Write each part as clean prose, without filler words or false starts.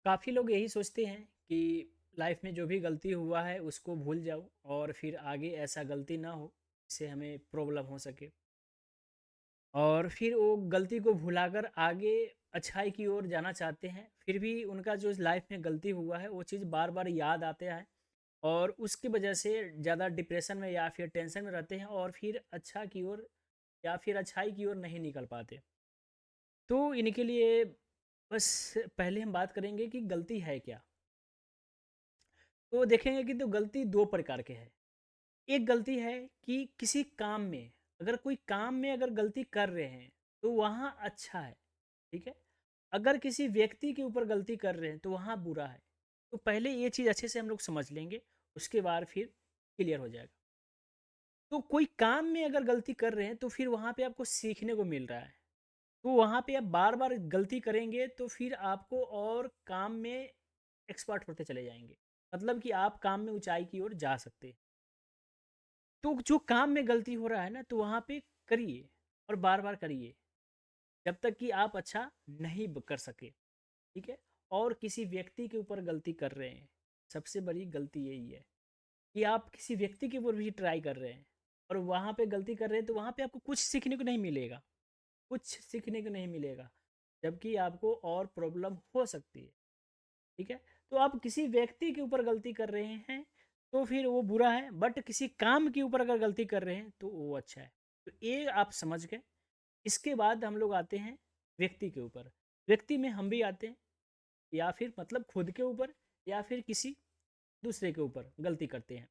काफ़ी लोग यही सोचते हैं कि लाइफ में जो भी गलती हुआ है उसको भूल जाओ और फिर आगे ऐसा गलती ना हो जिससे हमें प्रॉब्लम हो सके। और फिर वो गलती को भुलाकर आगे अच्छाई की ओर जाना चाहते हैं, फिर भी उनका जो लाइफ में गलती हुआ है वो चीज़ बार बार याद आते हैं और उसकी वजह से ज़्यादा डिप्रेशन में या फिर टेंशन में रहते हैं और फिर अच्छा की ओर या फिर अच्छाई की ओर नहीं निकल पाते। तो इनके लिए बस पहले हम बात करेंगे कि गलती है क्या। तो देखेंगे कि तो गलती दो प्रकार के हैं। एक गलती है कि किसी काम में, अगर कोई काम में अगर गलती कर रहे हैं तो वहाँ अच्छा है, ठीक है। अगर किसी व्यक्ति के ऊपर गलती कर रहे हैं तो वहाँ बुरा है। तो पहले ये चीज़ अच्छे से हम लोग समझ लेंगे, उसके बाद फिर क्लियर हो जाएगा। तो कोई काम में अगर गलती कर रहे हैं तो फिर वहाँ पे आपको सीखने को मिल रहा है। तो वहाँ पे आप बार बार गलती करेंगे तो फिर आपको और काम में एक्सपर्ट होते चले जाएंगे, मतलब कि आप काम में ऊंचाई की ओर जा सकते हैं। तो जो काम में गलती हो रहा है ना, तो वहाँ पे करिए और बार बार करिए जब तक कि आप अच्छा नहीं कर सके, ठीक है। और किसी व्यक्ति के ऊपर गलती कर रहे हैं, सबसे बड़ी गलती यही है कि आप किसी व्यक्ति के ऊपर भी ट्राई कर रहे हैं और वहाँ पे गलती कर रहे हैं, तो वहाँ पे आपको कुछ सीखने को नहीं मिलेगा, कुछ सीखने को नहीं मिलेगा, जबकि आपको और प्रॉब्लम हो सकती है, ठीक है। तो आप किसी व्यक्ति के ऊपर गलती कर रहे हैं तो फिर वो बुरा है, बट किसी काम के ऊपर अगर गलती कर रहे हैं तो वो अच्छा है। तो ये आप समझ गए। इसके बाद हम लोग आते हैं व्यक्ति के ऊपर। व्यक्ति में हम भी आते हैं, या फिर मतलब खुद के ऊपर या फिर किसी दूसरे के ऊपर गलती करते हैं।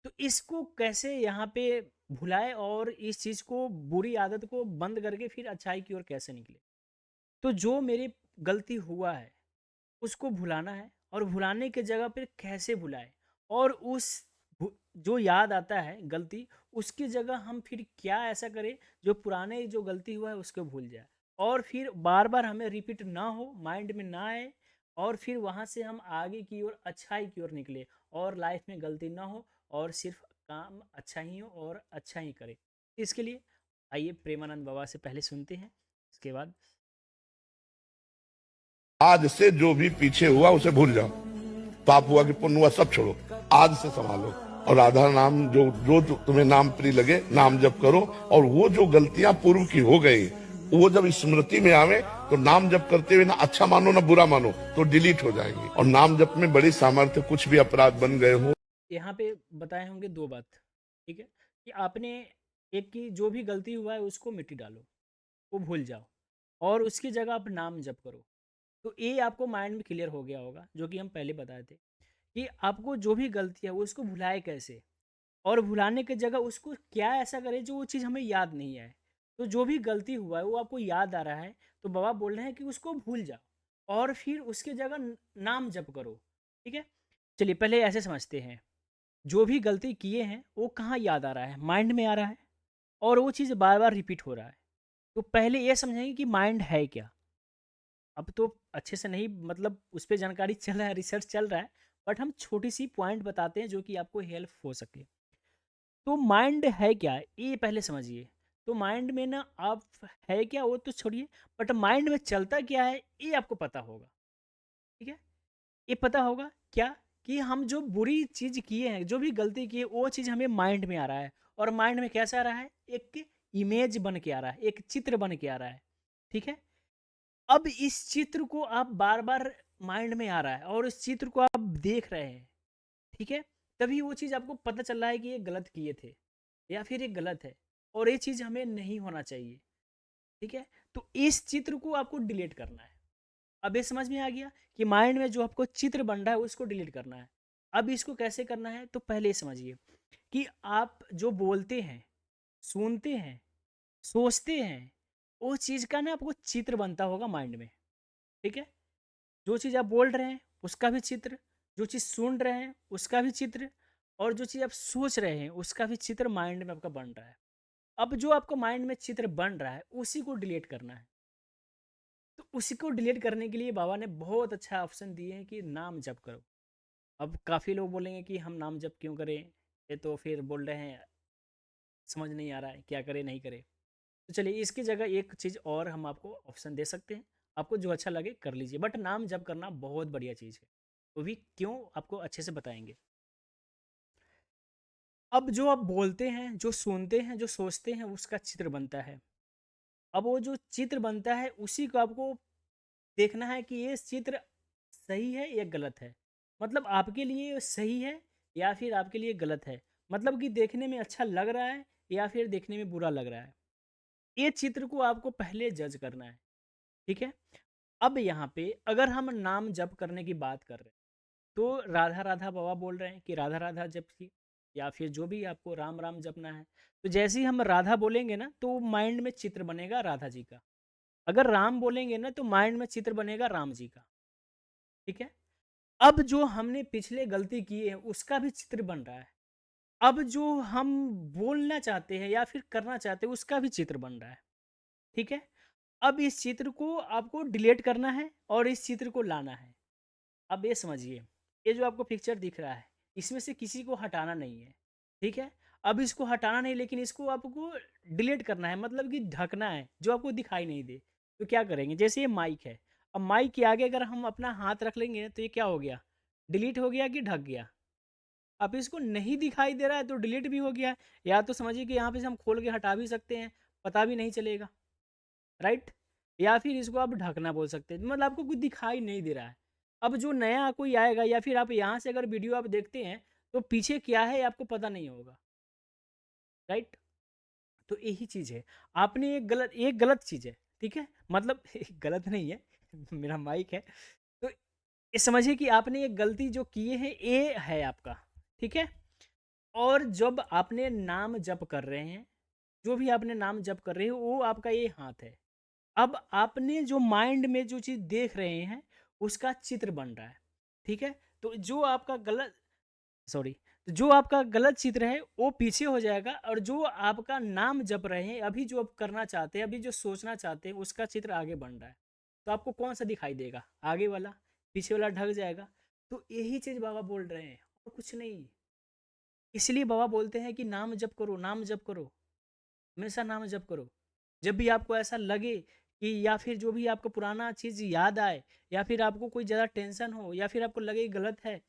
तो इसको कैसे यहाँ पे भुलाए और इस चीज़ को, बुरी आदत को बंद करके फिर अच्छाई की ओर कैसे निकले। तो जो मेरी गलती हुआ है उसको भुलाना है, और भुलाने के जगह पे कैसे भुलाए, और उस जो याद आता है गलती, उसकी जगह हम फिर क्या ऐसा करें जो पुराने जो गलती हुआ है उसको भूल जाए, और फिर बार बार हमें रिपीट ना हो, माइंड में ना आए, और फिर वहाँ से हम आगे की ओर अच्छाई की ओर निकले और लाइफ में गलती ना हो और सिर्फ काम अच्छा ही हो और अच्छा ही करें। इसके लिए आइए प्रेमानंद बाबा से पहले सुनते हैं, इसके बाद। आज से जो भी पीछे हुआ उसे भूल जाओ। पाप हुआ कि पुण्य हुआ सब छोड़ो। आज से संभालो। और राधा नाम जो जो तुम्हें नाम प्रिय लगे नाम जप करो। और वो जो गलतियां पूर्व की हो गई वो जब स्मृति में आवे तो नाम जप करते हुए ना अच्छा मानो ना बुरा मानो तो डिलीट हो जाएंगी। और नाम जप में बड़ी सामर्थ्य, कुछ भी अपराध बन गए हो। यहाँ पे बताए होंगे दो बात, ठीक है, कि आपने एक की जो भी गलती हुआ है उसको मिट्टी डालो, वो भूल जाओ, और उसकी जगह आप नाम जप करो। तो ये आपको माइंड में क्लियर हो गया होगा, जो कि हम पहले बताए थे कि आपको जो भी गलती है उसको भुलाए कैसे, और भुलाने की जगह उसको क्या ऐसा करे जो वो चीज़ हमें याद नहीं आए। तो जो भी गलती हुआ है वो आपको याद आ रहा है, तो बाबा बोल रहे हैं कि उसको भूल जाओ और फिर उसकी जगह नाम जप करो, ठीक है। चलिए पहले ऐसे समझते हैं, जो भी गलती किए हैं वो कहाँ याद आ रहा है, माइंड में आ रहा है, और वो चीज़ बार बार रिपीट हो रहा है। तो पहले ये समझेंगे कि माइंड है क्या। अब तो अच्छे से नहीं, मतलब उस पर जानकारी चल रहा है, रिसर्च चल रहा है, बट हम छोटी सी पॉइंट बताते हैं जो कि आपको हेल्प हो सके। तो माइंड है क्या ये पहले समझिए। तो माइंड में ना आप है क्या वो तो छोड़िए, बट माइंड में चलता क्या है ये आपको पता होगा, ठीक है। ये पता होगा क्या, कि हम जो बुरी चीज़ किए हैं, जो भी गलती की है, वो चीज़ हमें माइंड में आ रहा है, और माइंड में कैसा आ रहा है, एक इमेज बन के आ रहा है, एक चित्र बन के आ रहा है, ठीक है। अब इस चित्र को आप बार बार माइंड में आ रहा है और इस चित्र को आप देख रहे हैं, ठीक है। तभी वो चीज़ आपको पता चल रहा है कि ये गलत किए थे या फिर ये गलत है और ये चीज़ हमें नहीं होना चाहिए, ठीक है। तो इस चित्र को आपको डिलीट करना है। अब ये समझ में आ गया कि माइंड में जो आपको चित्र बन रहा है उसको डिलीट करना है। अब इसको कैसे करना है, तो पहले ये समझिए कि आप जो बोलते हैं, सुनते हैं, सोचते हैं, वो चीज़ का ना आपको चित्र बनता होगा माइंड में, ठीक है। जो चीज़ आप बोल रहे हैं उसका भी चित्र, जो चीज़ सुन रहे हैं उसका भी चित्र, और जो चीज़ आप सोच रहे हैं उसका भी चित्र माइंड में आपका बन रहा है। अब जो आपको माइंड में चित्र बन रहा है उसी को डिलीट करना है। तो उसी को डिलीट करने के लिए बाबा ने बहुत अच्छा ऑप्शन दिए हैं कि नाम जप करो। अब काफ़ी लोग बोलेंगे कि हम नाम जप क्यों करें, ये तो फिर बोल रहे हैं समझ नहीं आ रहा है क्या करें नहीं करें। तो चलिए इसकी जगह एक चीज़ और हम आपको ऑप्शन दे सकते हैं। आपको जो अच्छा लगे कर लीजिए, बट नाम जप करना बहुत बढ़िया चीज़ है। तो भी क्यों, आपको अच्छे से बताएंगे। अब जो आप बोलते हैं, जो सुनते हैं, जो सोचते हैं, उसका चित्र बनता है। अब वो जो चित्र बनता है उसी को आपको देखना है कि ये चित्र सही है या गलत है। मतलब आपके लिए सही है या फिर आपके लिए गलत है। मतलब कि देखने में अच्छा लग रहा है या फिर देखने में बुरा लग रहा है। ये चित्र को आपको पहले जज करना है, ठीक है? अब यहाँ पे अगर हम नाम जप करने की बात कर रहे हैं, तो राधा राधा बाबा बोल रहे हैं कि राधा राधा जपिए, या फिर जो भी आपको राम राम जपना है। तो जैसे ही हम राधा बोलेंगे ना, तो माइंड में चित्र बनेगा राधा जी का। अगर राम बोलेंगे ना, तो माइंड में चित्र बनेगा राम जी का, ठीक है? अब जो हमने पिछले गलती की है उसका भी चित्र बन रहा है। अब जो हम बोलना चाहते हैं या फिर करना चाहते हैं उसका भी चित्र बन रहा है, ठीक है? अब इस चित्र को आपको डिलीट करना है और इस चित्र को लाना है। अब ये समझिए, ये जो आपको पिक्चर दिख रहा है, इसमें से किसी को हटाना नहीं है, ठीक है? अब इसको हटाना नहीं, लेकिन इसको आपको डिलीट करना है, मतलब कि ढकना है, जो आपको दिखाई नहीं दे। तो क्या करेंगे, जैसे ये माइक है, अब माइक के आगे अगर हम अपना हाथ रख लेंगे तो ये क्या हो गया, डिलीट हो गया कि ढक गया। अब इसको नहीं दिखाई दे रहा है तो डिलीट भी हो गया। या तो समझिए कि यहाँ पे से हम खोल के हटा भी सकते हैं, पता भी नहीं चलेगा, राइट? या फिर इसको आप ढकना बोल सकते हैं, मतलब आपको कुछ दिखाई नहीं दे रहा है। अब जो नया कोई आएगा या फिर आप यहाँ से अगर वीडियो आप देखते हैं, तो पीछे क्या है आपको पता नहीं होगा, राइट? तो यही चीज़ है। आपने एक गलत चीज़ है, ठीक है? मतलब गलत नहीं है, मेरा माइक है। तो ये समझिए कि आपने एक गलती जो किए है, ये है आपका, ठीक है? और जब आपने नाम जप कर रहे हैं, जो भी आपने नाम जप कर रहे हो, वो आपका ये हाथ है। अब आपने जो माइंड में जो चीज़ देख रहे हैं, उसका चित्र बन रहा है, ठीक है? तो जो आपका गलत, सॉरी, तो जो आपका गलत चित्र है वो पीछे हो जाएगा, और जो आपका नाम जप रहे हैं, अभी जो आप करना चाहते हैं, अभी जो सोचना चाहते हैं, उसका चित्र आगे बन रहा है। तो आपको कौन सा दिखाई देगा, आगे वाला? पीछे वाला ढक जाएगा। तो यही चीज़ बाबा बोल रहे हैं और कुछ नहीं। इसलिए बाबा बोलते हैं कि नाम जप करो, नाम जप करो, हमेशा नाम जप करो। जब भी आपको ऐसा लगे कि, या फिर जो भी आपको पुराना चीज़ याद आए, या फिर आपको कोई ज़्यादा टेंशन हो, या फिर आपको लगे गलत है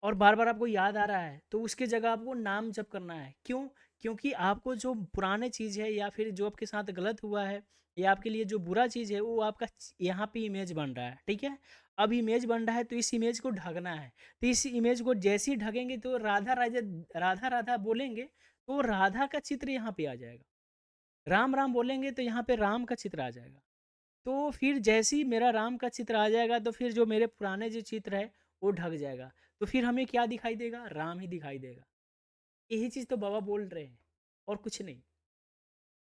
और बार-बार आपको याद आ रहा है, तो उसकी जगह आपको नाम जप करना है। क्यों? क्योंकि आपको जो पुराने चीज़ है या फिर जो आपके साथ गलत हुआ है, या आपके लिए जो बुरा चीज़ है, वो आपका यहाँ पे इमेज बन रहा है, ठीक है? अब इमेज बन रहा है तो इस इमेज को ढकना है। तो इस इमेज को जैसे ही ढकेंगे, तो राधा-राधा बोलेंगे, तो राधा का चित्र यहाँ पे आ जाएगा। राम-राम बोलेंगे तो यहाँ पे राम का चित्र आ जाएगा। तो फिर जैसे ही मेरा राम का चित्र आ जाएगा, तो फिर जो मेरे पुराने जो चित्र है वो ढक जाएगा। तो फिर हमें क्या दिखाई देगा? राम ही दिखाई देगा। यही चीज़ तो बाबा बोल रहे हैं और कुछ नहीं।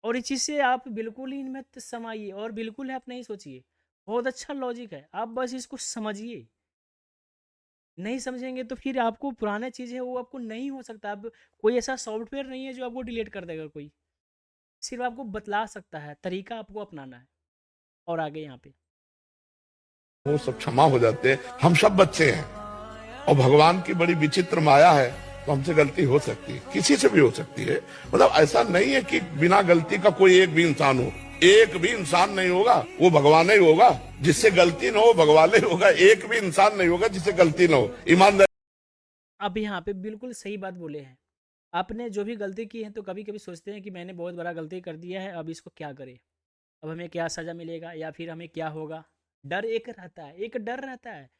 और इस चीज़ से आप बिल्कुल ही मत समाइए और बिल्कुल आप नहीं सोचिए। बहुत अच्छा लॉजिक है, आप बस इसको समझिए। नहीं समझेंगे तो फिर आपको पुराना चीज़ है वो आपको नहीं हो सकता। अब कोई ऐसा सॉफ्टवेयर नहीं है जो आपको डिलीट कर देगा कोई। सिर्फ़ आपको बतला सकता है, तरीका आपको अपनाना है। और आगे यहाँ पे वो सब क्षमा हो जाते हैं। हम सब बच्चे हैं और भगवान की बड़ी विचित्र माया है, तो हमसे गलती हो सकती है, किसी से भी हो सकती है। मतलब ऐसा नहीं है कि बिना गलती का कोई एक भी इंसान हो। एक भी इंसान नहीं होगा, वो भगवान ही होगा। जिससे गलती ना हो भगवान ही होगा। एक भी इंसान नहीं होगा जिससे गलती ना हो। ईमानदार अब यहाँ पे बिल्कुल सही बात बोले हैं। आपने जो भी गलती की है, तो कभी-कभी सोचते हैं कि मैंने बहुत बड़ा गलती कर दिया है, अब इसको क्या करें? अब हमें क्या सज़ा मिलेगा या फिर हमें क्या होगा? डर एक रहता है, एक डर रहता है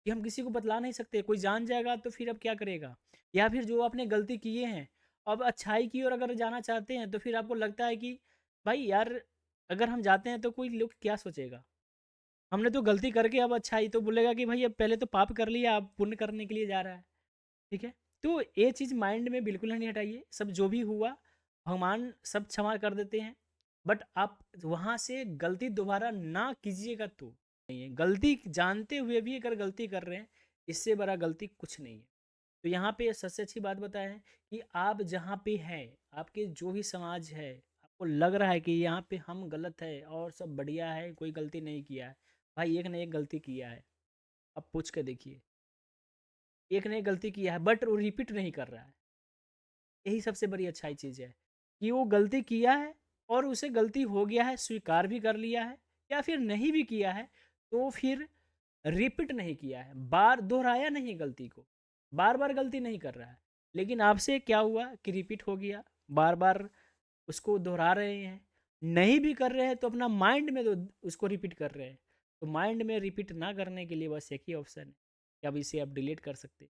कि हम किसी को बतला नहीं सकते, कोई जान जाएगा तो फिर अब क्या करेगा? या फिर जो आपने गलती किए हैं, अब अच्छाई की ओर अगर जाना चाहते हैं, तो फिर आपको लगता है कि भाई यार, अगर हम जाते हैं तो कोई लोग क्या सोचेगा? हमने तो गलती करके अब अच्छाई तो बोलेगा कि भाई अब पहले तो पाप कर लिया, अब पुण्य करने के लिए जा रहा है। ठीक है? तो ये चीज़ माइंड में बिल्कुल नहीं हटाइए, सब जो भी हुआ, भगवान सब क्षमा कर देते हैं। बट आप वहाँ से गलती दोबारा ना कीजिएगा तो नहीं है। गलती जानते हुए भी अगर गलती कर रहे हैं, इससे बड़ा गलती कुछ नहीं है। तो यहाँ पे सबसे अच्छी बात बताया है कि आप जहाँ पे हैं, आपके जो भी समाज है, आपको लग रहा है कि यहाँ पे हम गलत है और सब बढ़िया है, कोई गलती नहीं किया है। भाई एक ने एक गलती किया है, अब पूछ के देखिए। एक ने गलती किया है बट वो रिपीट नहीं कर रहा है। यही सबसे बड़ी अच्छाई चीज़ है कि वो गलती किया है और उसे गलती हो गया है, स्वीकार भी कर लिया है या फिर नहीं भी किया है तो फिर रिपीट नहीं किया है, बार दोहराया नहीं गलती को, बार बार गलती नहीं कर रहा है। लेकिन आपसे क्या हुआ कि रिपीट हो गया, बार बार उसको दोहरा रहे हैं, नहीं भी कर रहे हैं तो अपना माइंड में तो उसको रिपीट कर रहे हैं। तो माइंड में रिपीट ना करने के लिए बस एक ही ऑप्शन है कि अब इसे आप डिलीट कर सकते हैं।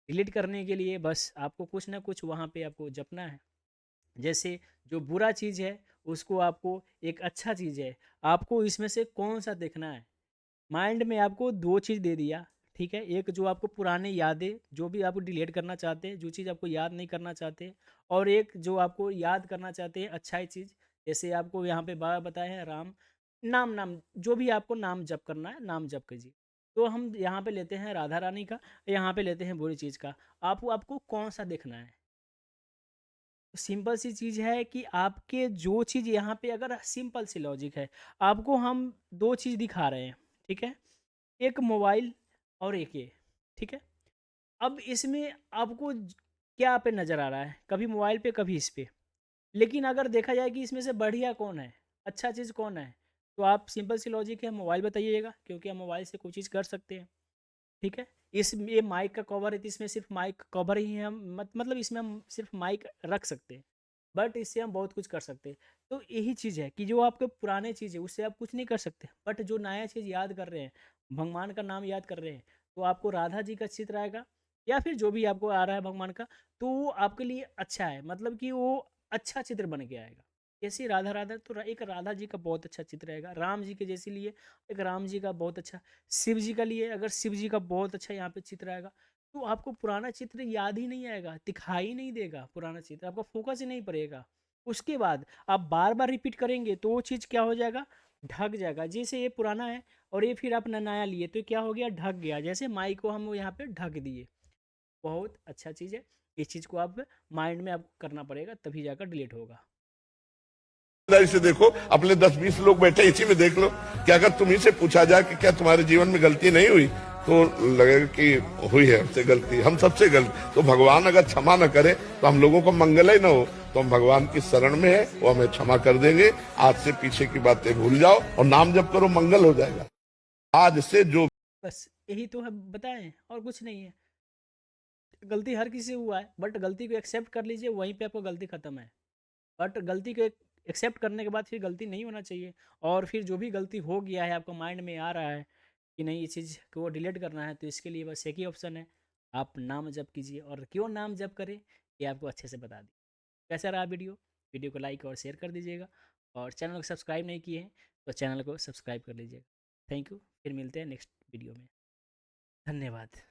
डिलीट करने के लिए बस आपको कुछ ना कुछ वहाँ पे आपको जपना है। जैसे जो बुरा चीज़ है उसको आपको एक अच्छा चीज़ है, आपको इसमें से कौन सा देखना है। माइंड में आपको दो चीज़ दे दिया, ठीक है। एक जो आपको पुराने यादें जो भी आपको डिलीट करना चाहते हैं, जो चीज़ आपको याद नहीं करना चाहते, और एक जो आपको याद करना चाहते हैं अच्छाई चीज़। जैसे आपको यहाँ पे बाबा बताए हैं राम नाम, नाम जो भी आपको नाम जप करना है नाम जप कीजिए। तो हम यहाँ पे लेते हैं राधा रानी का, यहाँ पे लेते हैं बुरी चीज़ का। आपको कौन सा देखना है। तो सिंपल सी चीज़ है कि आपके जो चीज़ यहाँ पे, अगर सिंपल सी लॉजिक है, आपको हम दो चीज़ दिखा रहे हैं, ठीक है। एक मोबाइल और एक ये, ठीक है। अब इसमें आपको क्या पे नज़र आ रहा है, कभी मोबाइल पे कभी इस पे। लेकिन अगर देखा जाए कि इसमें से बढ़िया कौन है, अच्छा चीज़ कौन है, तो आप सिंपल सी लॉजिक है मोबाइल बताइएगा, क्योंकि हम मोबाइल से कोई चीज़ कर सकते हैं, ठीक है। इस ये माइक का कवर है तो इसमें सिर्फ माइक कवर ही है, हम मतलब इसमें हम सिर्फ माइक रख सकते हैं, बट इससे हम बहुत कुछ कर सकते हैं। तो यही चीज़ है कि जो आपके पुराने चीज़ है उससे आप कुछ नहीं कर सकते, बट जो नया चीज़ याद कर रहे हैं, भगवान का नाम याद कर रहे हैं, तो आपको राधा जी का चित्र आएगा या फिर जो भी आपको आ रहा है भगवान का, तो वो आपके लिए अच्छा है, मतलब कि वो अच्छा चित्र बन के आएगा। जैसे राधा राधा, तो एक राधा जी का बहुत अच्छा चित्र रहेगा, राम जी के जैसे लिए एक राम जी का बहुत अच्छा, शिव जी का लिए अगर शिव जी का बहुत अच्छा यहाँ पे चित्र आएगा, तो आपको पुराना चित्र याद ही नहीं आएगा, दिखाई नहीं देगा पुराना चित्र, आपका फोकस ही नहीं पड़ेगा। उसके बाद आप बार बार रिपीट करेंगे तो वो चीज़ क्या हो जाएगा, ढक जाएगा। जैसे ये पुराना है और ये फिर आप नया लिए तो क्या हो गया, ढक गया। जैसे माइक को हम यहाँ पे ढक दिए, बहुत अच्छा चीज़ है। इस चीज़ को आप माइंड में आपको करना पड़ेगा, तभी जाकर डिलीट होगा। से देखो, अपने 10-20 लोग बैठे इसी में देख लो कि अगर तुम्ही से पूछा जाए कि क्या तुम्हारे जीवन में गलती नहीं हुई, तो लगेगा कि हुई है हमसे गलती, हम सबसे गलती। तो भगवान अगर क्षमा न करे तो हम लोगों को मंगल ही न हो, तो हम भगवान की शरण में है, वो हमें क्षमा कर देंगे। आज से पीछे की बातें भूल जाओ और नाम जप करो, मंगल हो जाएगा। आज से जो बस यही तो है, बताएं और कुछ नहीं है। गलती हर किसी से हुआ है, बट गलती को एक्सेप्ट कर लीजिए, वहीं पे आपको गलती खत्म है। बट गलती को एक्सेप्ट करने के बाद फिर गलती नहीं होना चाहिए। और फिर जो भी गलती हो गया है आपको माइंड में आ रहा है कि नहीं, इस चीज़ को डिलीट करना है, तो इसके लिए बस एक ही ऑप्शन है, आप नाम जप कीजिए। और क्यों नाम जप करें ये आपको अच्छे से बता दी। कैसा रहा वीडियो, वीडियो को लाइक और शेयर कर दीजिएगा, और चैनल को सब्सक्राइब नहीं किए हैं तो चैनल को सब्सक्राइब कर लीजिएगा। थैंक यू, फिर मिलते हैं नेक्स्ट वीडियो में। धन्यवाद।